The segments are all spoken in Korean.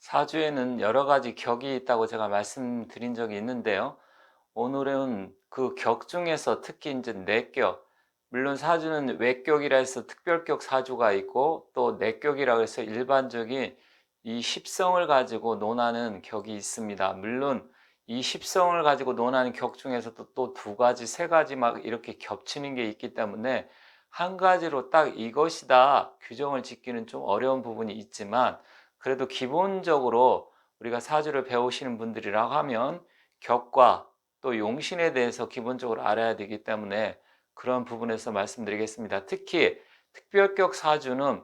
사주에는 여러 가지 격이 있다고 제가 말씀드린 적이 있는데요. 오늘은 그 격 중에서 특히 이제 내격, 물론 사주는 외격이라 해서 특별격 사주가 있고 또 내격이라고 해서 일반적인 이 십성을 가지고 논하는 격이 있습니다. 물론 이 십성을 가지고 논하는 격 중에서도 또 두 가지, 세 가지 막 이렇게 겹치는 게 있기 때문에 한 가지로 딱 이것이다 규정을 짓기는 좀 어려운 부분이 있지만, 그래도 기본적으로 우리가 사주를 배우시는 분들이라고 하면 격과 또 용신에 대해서 기본적으로 알아야 되기 때문에 그런 부분에서 말씀드리겠습니다. 특히 특별격 사주는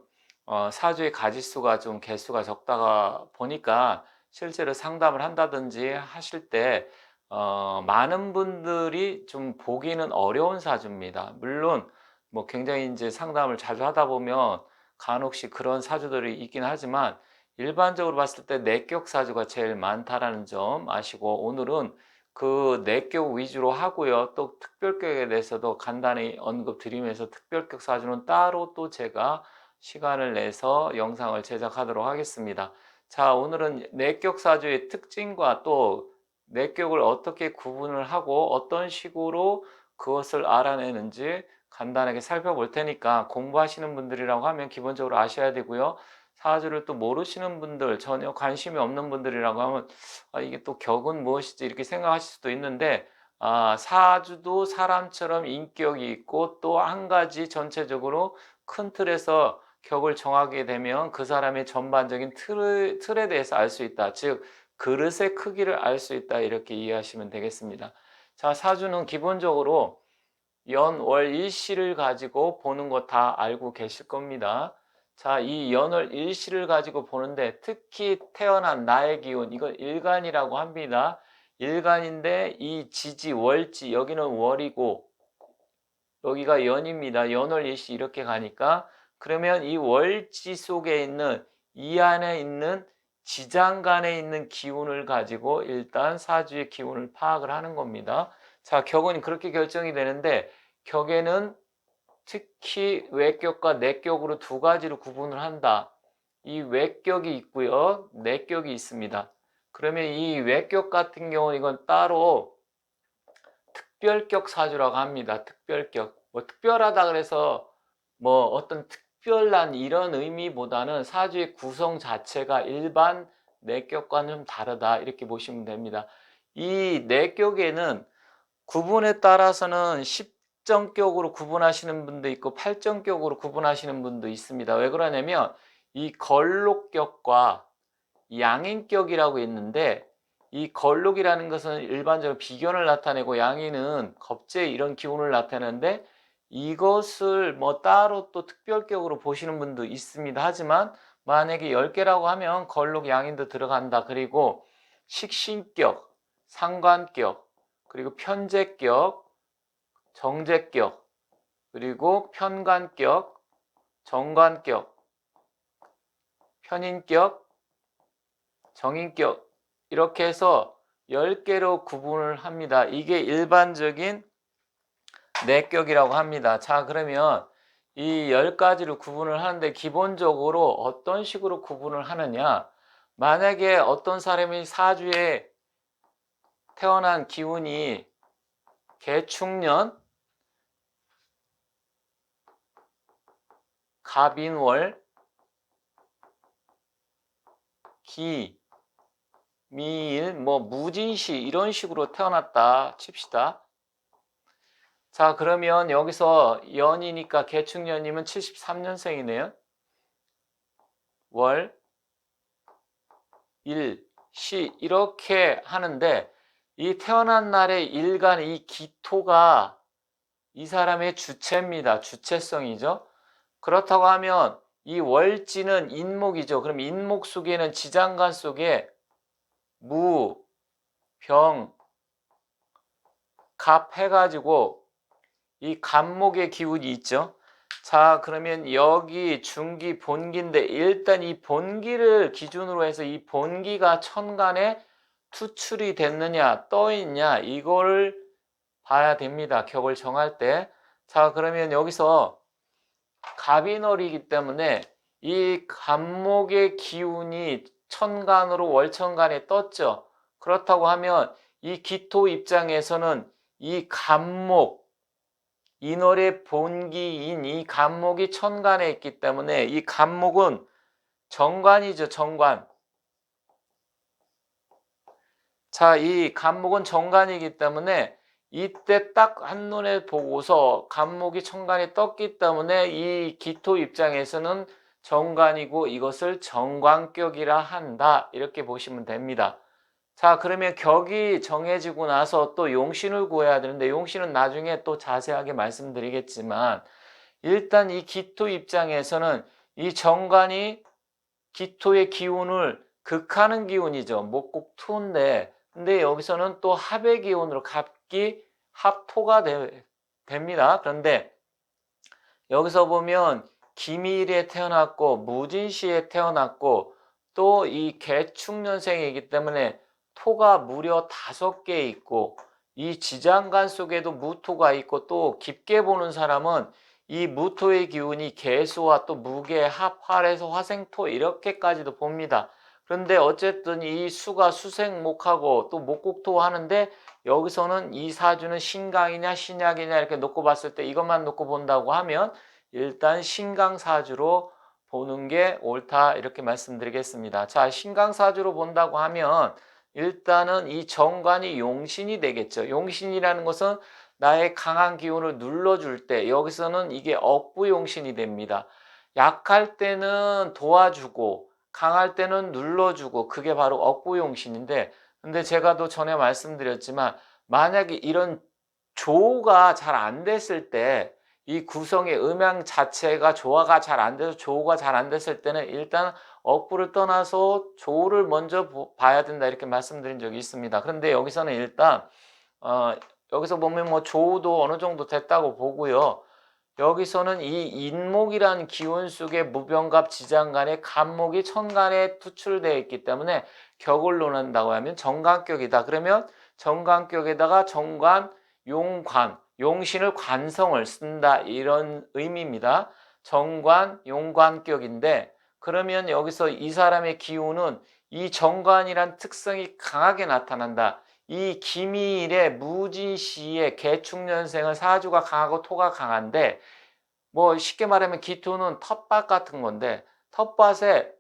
사주의 가지수가 좀 개수가 적다가 보니까 실제로 상담을 한다든지 하실 때 많은 분들이 좀 보기는 어려운 사주입니다. 물론 뭐 굉장히 이제 상담을 자주 하다 보면 간혹씩 그런 사주들이 있긴 하지만, 일반적으로 봤을 때 내격 사주가 제일 많다라는 점 아시고, 오늘은 그 내격 위주로 하고요. 또 특별격에 대해서도 간단히 언급 드리면서 특별격 사주는 따로 또 제가 시간을 내서 영상을 제작하도록 하겠습니다. 자, 오늘은 내격 사주의 특징과 또 내격을 어떻게 구분을 하고 어떤 식으로 그것을 알아내는지 간단하게 살펴볼 테니까, 공부하시는 분들이라고 하면 기본적으로 아셔야 되고요. 사주를 또 모르시는 분들, 전혀 관심이 없는 분들이라고 하면 이게 또 격은 무엇이지 이렇게 생각하실 수도 있는데, 사주도 사람처럼 인격이 있고 또 한 가지 전체적으로 큰 틀에서 격을 정하게 되면 그 사람의 전반적인 틀에 대해서 알 수 있다. 즉 그릇의 크기를 알 수 있다, 이렇게 이해하시면 되겠습니다. 자, 사주는 기본적으로 연, 월, 일시를 가지고 보는 거 다 알고 계실 겁니다. 자, 이 연월 일시를 가지고 보는데 특히 태어난 나의 기운, 이걸 일간이라고 합니다. 일간인데 이 지지, 월지, 여기는 월이고 여기가 연입니다. 연월 일시 이렇게 가니까, 그러면 이 월지 속에 있는, 이 안에 있는 지장간에 있는 기운을 가지고 일단 사주의 기운을 파악을 하는 겁니다. 자, 격은 그렇게 결정이 되는데, 격에는 특히 외격과 내격으로 두 가지로 구분을 한다. 이 외격이 있고요, 내격이 있습니다. 그러면 이 외격 같은 경우는 이건 따로 특별격 사주라고 합니다. 특별격. 뭐 특별하다 그래서 뭐 어떤 특별한 이런 의미보다는 사주의 구성 자체가 일반 내격과는 좀 다르다, 이렇게 보시면 됩니다. 이 내격에는 구분에 따라서는 십정격으로 구분하시는 분도 있고 팔정격으로 구분하시는 분도 있습니다. 왜 그러냐면 이 걸록격과 양인격이라고 있는데, 이 걸록이라는 것은 일반적으로 비견을 나타내고 양인은 겁재 이런 기운을 나타내는데, 이것을 뭐 따로 또 특별격으로 보시는 분도 있습니다. 하지만 만약에 10개라고 하면 걸록 양인도 들어간다. 그리고 식신격, 상관격, 그리고 편제격, 정제격, 그리고 편관격, 정관격, 편인격, 정인격, 이렇게 해서 10개로 구분을 합니다. 이게 일반적인 내격이라고 합니다. 자, 그러면 이 10가지를 구분을 하는데 기본적으로 어떤 식으로 구분을 하느냐, 만약에 어떤 사람이 사주에 태어난 기운이 개축년, 갑인월, 기, 미일, 뭐 무진시 이런 식으로 태어났다 칩시다. 자, 그러면 여기서 연이니까 개축년이면 73년생이네요. 월, 일, 시 이렇게 하는데, 이 태어난 날의 일간, 이 기토가 이 사람의 주체입니다. 주체성이죠. 그렇다고 하면 이 월지는 인목이죠. 그럼 인목 속에는 지장간 속에 무, 병, 갑 해가지고 이 간목의 기운이 있죠. 자, 그러면 여기 중기 본기인데, 일단 이 본기를 기준으로 해서 이 본기가 천간에 투출이 됐느냐 떠 있냐 이거를 봐야 됩니다. 격을 정할 때. 자, 그러면 여기서 갑인월이기 때문에 이 간목의 기운이 천간으로 월천간에 떴죠. 그렇다고 하면 이 기토 입장에서는 이 간목, 인월의 본기인 이 간목이 천간에 있기 때문에 이 간목은 정관이죠, 정관. 자, 이 간목은 정관이기 때문에 이때 딱 한눈에 보고서 간목이 천간에 떴기 때문에 이 기토 입장에서는 정관이고 이것을 정관격이라 한다. 이렇게 보시면 됩니다. 자, 그러면 격이 정해지고 나서 또 용신을 구해야 되는데 용신은 나중에 또 자세하게 말씀드리겠지만 일단 이 기토 입장에서는 이 정관이 기토의 기운을 극하는 기운이죠. 목국토인데 근데 여기서는 또 합의 기운으로 갑기 합토가 됩니다. 그런데 여기서 보면 기미일에 태어났고 무진시에 태어났고 또 이 개축년생이기 때문에 토가 무려 5개 있고 이 지장간 속에도 무토가 있고 또 깊게 보는 사람은 이 무토의 기운이 개수와 또 무게, 합, 활에서 화생토 이렇게까지도 봅니다. 그런데 어쨌든 이 수가 수생목하고 또 목국토 하는데 여기서는 이 사주는 신강이냐 신약이냐 이렇게 놓고 봤을 때 이것만 놓고 본다고 하면 일단 신강사주로 보는 게 옳다 이렇게 말씀드리겠습니다. 자, 신강사주로 본다고 하면 일단은 이 정관이 용신이 되겠죠. 용신이라는 것은 나의 강한 기운을 눌러줄 때 여기서는 이게 억부용신이 됩니다. 약할 때는 도와주고 강할 때는 눌러주고 그게 바로 억부용신인데 근데 제가 또 전에 말씀드렸지만 만약에 이런 조가 잘 안 됐을 때 이 구성의 음양 자체가 조화가 잘 안 돼서 조가 잘 안 됐을 때는 일단 억부를 떠나서 조를 먼저 봐야 된다 이렇게 말씀드린 적이 있습니다. 그런데 여기서는 일단 여기서 보면 뭐 조도 어느 정도 됐다고 보고요. 여기서는 이 인목이란 기운 속에 무병갑 지장간에 간목이 천간에 투출되어 있기 때문에 격을 놓는다고 하면 정관격이다. 그러면 정관격에다가 정관, 용관, 용신을 관성을 쓴다 이런 의미입니다. 정관, 용관격인데 그러면 여기서 이 사람의 기운은 이 정관이란 특성이 강하게 나타난다. 이 기미일의 무진시의 개축년생은 사주가 강하고 토가 강한데 뭐 쉽게 말하면 기토는 텃밭 같은 건데 텃밭에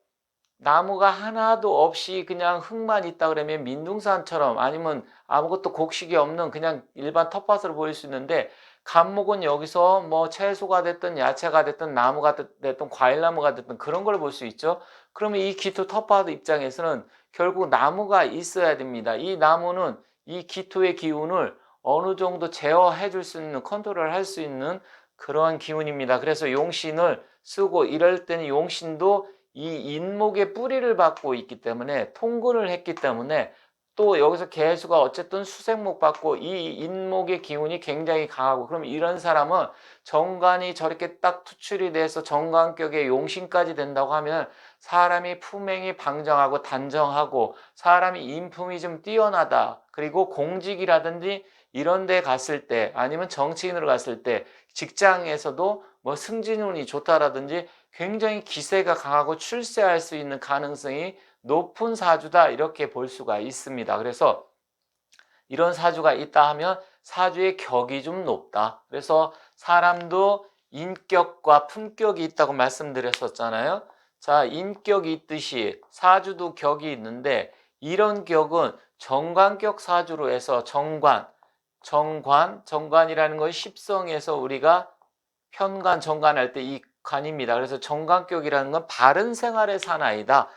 나무가 하나도 없이 그냥 흙만 있다 그러면 민둥산처럼 아니면 아무것도 곡식이 없는 그냥 일반 텃밭으로 보일 수 있는데 간목은 여기서 뭐 채소가 됐든 야채가 됐든 나무가 됐든 과일나무가 됐든 그런 걸 볼 수 있죠. 그러면 이 기토 텃밭 입장에서는 결국 나무가 있어야 됩니다. 이 나무는 이 기토의 기운을 어느 정도 제어해 줄 수 있는 컨트롤 할 수 있는 그러한 기운입니다. 그래서 용신을 쓰고 이럴 때는 용신도 이 인목의 뿌리를 받고 있기 때문에 통근을 했기 때문에 또 여기서 개수가 어쨌든 수생목 받고 이 인목의 기운이 굉장히 강하고 그럼 이런 사람은 정관이 저렇게 딱 투출이 돼서 정관격의 용신까지 된다고 하면 사람이 품행이 방정하고 단정하고 사람이 인품이 좀 뛰어나다. 그리고 공직이라든지 이런 데 갔을 때 아니면 정치인으로 갔을 때 직장에서도 뭐 승진운이 좋다라든지 굉장히 기세가 강하고 출세할 수 있는 가능성이 높은 사주다 이렇게 볼 수가 있습니다. 그래서 이런 사주가 있다 하면 사주의 격이 좀 높다. 그래서 사람도 인격과 품격이 있다고 말씀드렸었잖아요. 자, 인격이 있듯이 사주도 격이 있는데 이런 격은 정관격 사주로 해서 정관이라는 건 십성에서 우리가 편관, 정관할 때 이 관입니다. 그래서 정관격이라는 건 바른 생활의 사나이다.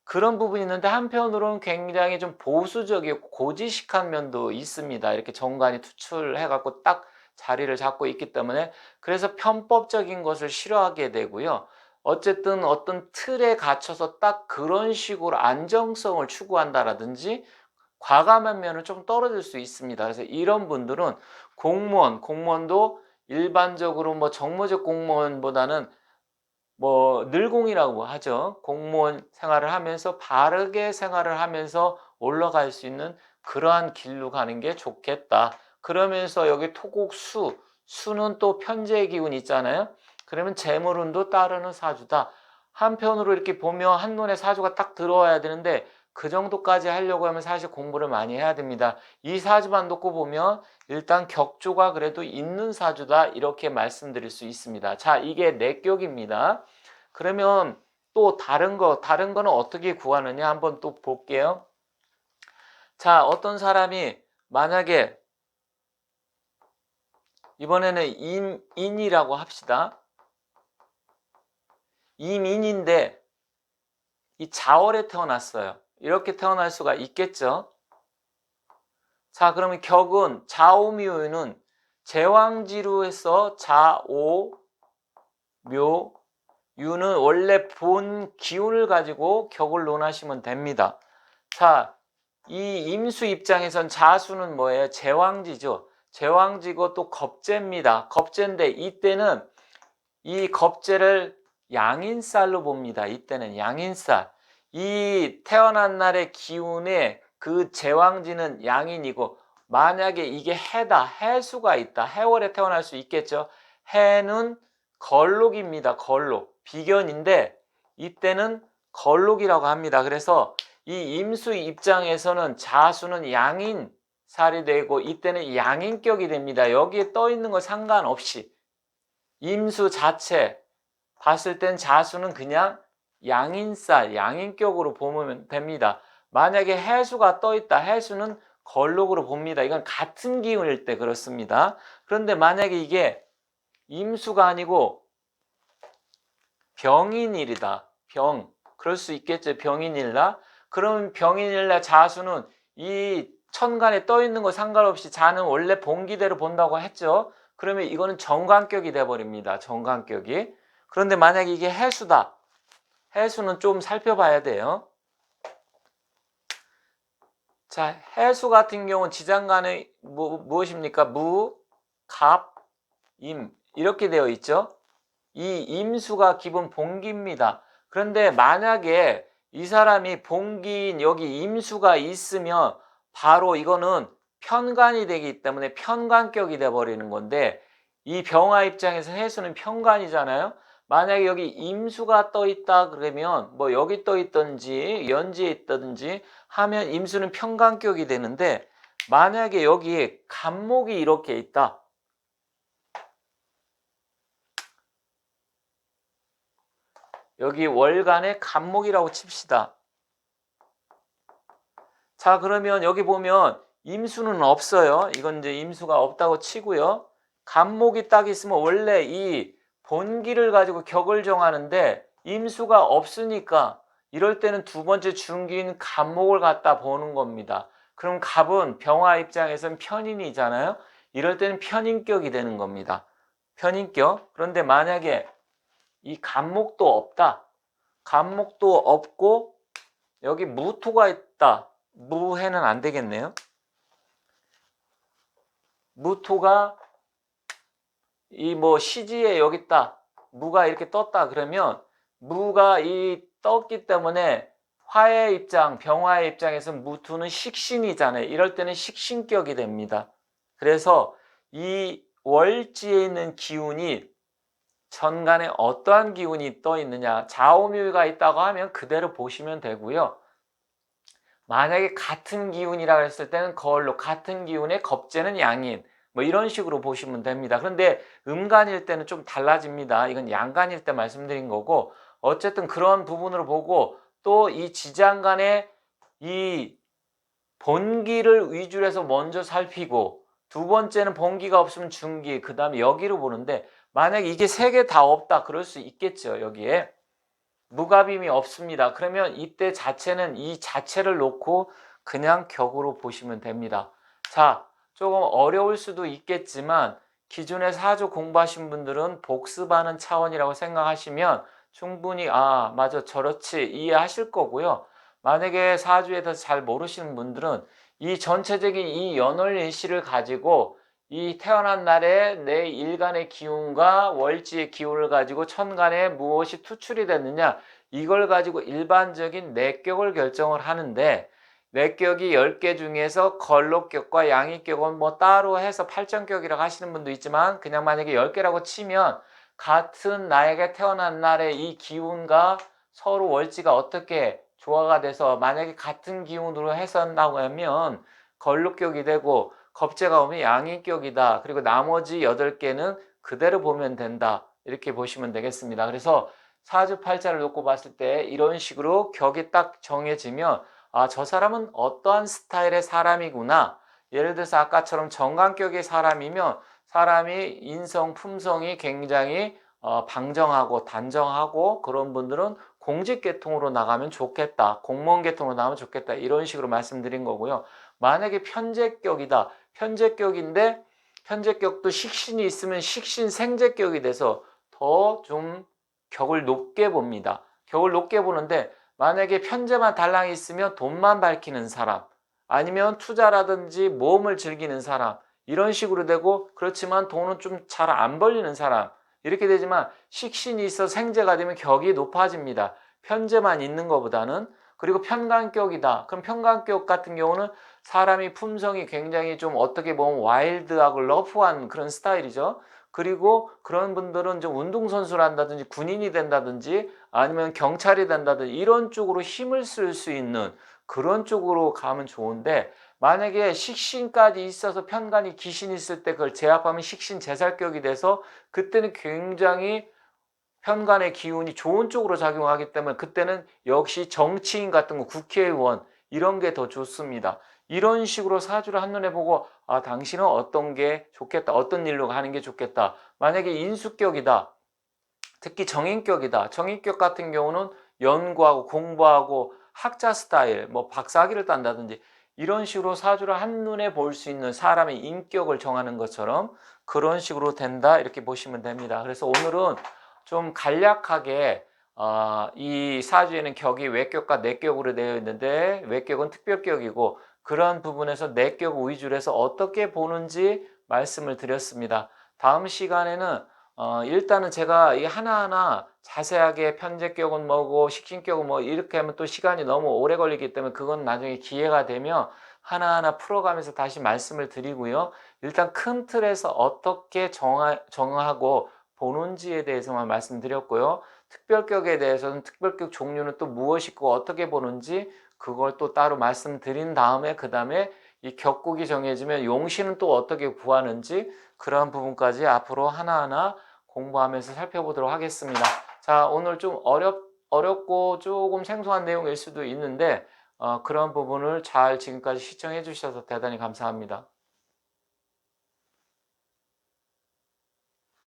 그런 부분이 있는데 한편으로는 굉장히 좀 보수적이고 고지식한 면도 있습니다. 이렇게 정관이 투출해갖고 딱 자리를 잡고 있기 때문에 그래서 편법적인 것을 싫어하게 되고요. 어쨌든 어떤 틀에 갇혀서 딱 그런 식으로 안정성을 추구한다라든지 과감한 면은 좀 떨어질 수 있습니다. 그래서 이런 분들은 공무원도 일반적으로 뭐 정무직 공무원보다는 뭐 늘공이라고 하죠. 공무원 생활을 하면서 바르게 생활을 하면서 올라갈 수 있는 그러한 길로 가는 게 좋겠다. 그러면서 여기 수는 또 편재의 기운이 있잖아요. 그러면 재물운도 따르는 사주다. 한편으로 이렇게 보면 한눈에 사주가 딱 들어와야 되는데 그 정도까지 하려고 하면 사실 공부를 많이 해야 됩니다. 이 사주만 놓고 보면 일단 격조가 그래도 있는 사주다 이렇게 말씀드릴 수 있습니다. 자, 이게 내격입니다. 그러면 또 다른 거는 어떻게 구하느냐 한번 또 볼게요. 자, 어떤 사람이 만약에 이번에는 임인이라고 합시다. 임인인데 이 자월에 태어났어요. 이렇게 태어날 수가 있겠죠. 자, 그러면 격은 자오묘유는 제왕지로 해서 자오, 묘, 유는 원래 본 기운을 가지고 격을 논하시면 됩니다. 자, 이 임수 입장에선 자수는 뭐예요? 제왕지죠. 제왕지고 또 겁재입니다. 겁재인데 이때는 이 겁재를 양인살로 봅니다. 이때는 양인살. 이 태어난 날의 기운에 그 제왕지는 양인이고 만약에 이게 해다. 해수가 있다. 해월에 태어날 수 있겠죠. 해는 걸록입니다. 걸록. 비견인데 이때는 걸록이라고 합니다. 그래서 이 임수 입장에서는 자수는 양인살이 되고 이때는 양인격이 됩니다. 여기에 떠 있는 거 상관없이 임수 자체 봤을 땐 자수는 그냥 양인살, 양인격으로 보면 됩니다. 만약에 해수가 떠 있다. 해수는 걸록으로 봅니다. 이건 같은 기운일 때 그렇습니다. 그런데 만약에 이게 임수가 아니고 병인일이다. 병. 그럴 수 있겠죠. 병인일라. 그러면 병인일라 자수는 이 천간에 떠 있는 거 상관없이 자는 원래 본기대로 본다고 했죠. 그러면 이거는 정관격이 돼버립니다. 정관격이. 그런데 만약에 이게 해수다. 해수는 좀 살펴봐야 돼요. 자, 해수 같은 경우는 지장간에 무엇입니까? 무, 갑, 임 이렇게 되어 있죠. 이 임수가 기본 본기입니다. 그런데 만약에 이 사람이 본기인 여기 임수가 있으면 바로 이거는 편관이 되기 때문에 편관격이 돼버리는 건데 이 병화 입장에서 해수는 편관이잖아요. 만약에 여기 임수가 떠 있다 그러면 뭐 여기 떠 있든지 연지에 있든지 하면 임수는 편관격이 되는데 만약에 여기에 간목이 이렇게 있다. 여기 월간에 간목이라고 칩시다. 자, 그러면 여기 보면 임수는 없어요. 이건 이제 임수가 없다고 치고요. 간목이 딱 있으면 원래 이 본기를 가지고 격을 정하는데 임수가 없으니까 이럴 때는 두 번째 중기인 간목을 갖다 보는 겁니다. 그럼 갑은 병화 입장에서는 편인이잖아요. 이럴 때는 편인격이 되는 겁니다. 편인격. 그런데 만약에 이 간목도 없다. 간목도 없고 여기 무토가 있다. 무해는 안 되겠네요. 무토가 이 뭐 시지에 여기 있다. 무가 이렇게 떴다 그러면 무가 이 떴기 때문에 화의 입장, 병화의 입장에서 무토는 식신이잖아요. 이럴 때는 식신격이 됩니다. 그래서 이 월지에 있는 기운이 천간에 어떠한 기운이 떠 있느냐 자오묘가 있다고 하면 그대로 보시면 되고요. 만약에 같은 기운이라고 했을 때는 거울로 같은 기운의 겁재는 양인 뭐 이런 식으로 보시면 됩니다. 그런데 음간일 때는 좀 달라집니다. 이건 양간일 때 말씀드린 거고 어쨌든 그런 부분으로 보고 또 이 지장간의 이 본기를 위주로 해서 먼저 살피고 두 번째는 본기가 없으면 중기 그 다음에 여기로 보는데 만약에 이게 세 개 다 없다 그럴 수 있겠죠. 여기에 무갑임이 없습니다. 그러면 이때 자체는 이 자체를 놓고 그냥 격으로 보시면 됩니다. 자, 조금 어려울 수도 있겠지만 기존에 사주 공부하신 분들은 복습하는 차원이라고 생각하시면 충분히 아 맞아 저렇지 이해하실 거고요. 만약에 사주에 대해서 잘 모르시는 분들은 이 전체적인 이 연월일시를 가지고 이 태어난 날에 내 일간의 기운과 월지의 기운을 가지고 천간에 무엇이 투출이 됐느냐 이걸 가지고 일반적인 내격을 결정을 하는데 내격이 10개 중에서 걸록격과 양익격은 뭐 따로 해서 8정격이라고 하시는 분도 있지만 그냥 만약에 10개라고 치면 같은 나에게 태어난 날의 이 기운과 서로 월지가 어떻게 조화가 돼서 만약에 같은 기운으로 해석한다고 하면 걸록격이 되고 겁재가 오면 양인격이다. 그리고 나머지 8개는 그대로 보면 된다. 이렇게 보시면 되겠습니다. 그래서 사주팔자를 놓고 봤을 때 이런 식으로 격이 딱 정해지면 아, 저 사람은 어떠한 스타일의 사람이구나. 예를 들어서 아까처럼 정관격의 사람이면 사람이 인성, 품성이 굉장히 방정하고 단정하고 그런 분들은 공직계통으로 나가면 좋겠다. 공무원계통으로 나가면 좋겠다. 이런 식으로 말씀드린 거고요. 만약에 편재격이다. 편재격인데 편재격도 식신이 있으면 식신 생재격이 돼서 더 좀 격을 높게 봅니다. 격을 높게 보는데 만약에 편재만 달랑 있으면 돈만 밝히는 사람 아니면 투자라든지 모험을 즐기는 사람 이런 식으로 되고 그렇지만 돈은 좀 잘 안 벌리는 사람 이렇게 되지만 식신이 있어 생재가 되면 격이 높아집니다. 편재만 있는 것보다는. 그리고 편관격이다. 그럼 편관격 같은 경우는 사람이 품성이 굉장히 좀 어떻게 보면 와일드하고 러프한 그런 스타일이죠. 그리고 그런 분들은 좀 운동선수를 한다든지 군인이 된다든지 아니면 경찰이 된다든지 이런 쪽으로 힘을 쓸 수 있는 그런 쪽으로 가면 좋은데 만약에 식신까지 있어서 편관이 기신이 있을 때 그걸 제압하면 식신 제살격이 돼서 그때는 굉장히 편관의 기운이 좋은 쪽으로 작용하기 때문에 그때는 역시 정치인 같은 거 국회의원 이런 게 더 좋습니다. 이런 식으로 사주를 한눈에 보고 아 당신은 어떤 게 좋겠다. 어떤 일로 가는 게 좋겠다. 만약에 인수격이다. 특히 정인격이다. 정인격 같은 경우는 연구하고 공부하고 학자 스타일, 뭐 박사학위를 딴다든지 이런 식으로 사주를 한눈에 볼 수 있는 사람의 인격을 정하는 것처럼 그런 식으로 된다 이렇게 보시면 됩니다. 그래서 오늘은 좀 간략하게 이 사주에는 격이 외격과 내격으로 되어 있는데 외격은 특별격이고 그런 부분에서 내격 위주로 해서 어떻게 보는지 말씀을 드렸습니다. 다음 시간에는 일단은 제가 이 하나하나 자세하게 편제격은 뭐고 식신격은 뭐 이렇게 하면 또 시간이 너무 오래 걸리기 때문에 그건 나중에 기회가 되면 하나하나 풀어가면서 다시 말씀을 드리고요. 일단 큰 틀에서 어떻게 정하고 보는지에 대해서만 말씀드렸고요. 특별격에 대해서는 특별격 종류는 또 무엇이고 어떻게 보는지 그걸 또 따로 말씀드린 다음에 그 다음에 이 격국이 정해지면 용신은 또 어떻게 구하는지 그런 부분까지 앞으로 하나하나 공부하면서 살펴보도록 하겠습니다. 자, 오늘 좀 어렵고 조금 생소한 내용일 수도 있는데 그런 부분을 잘 지금까지 시청해 주셔서 대단히 감사합니다.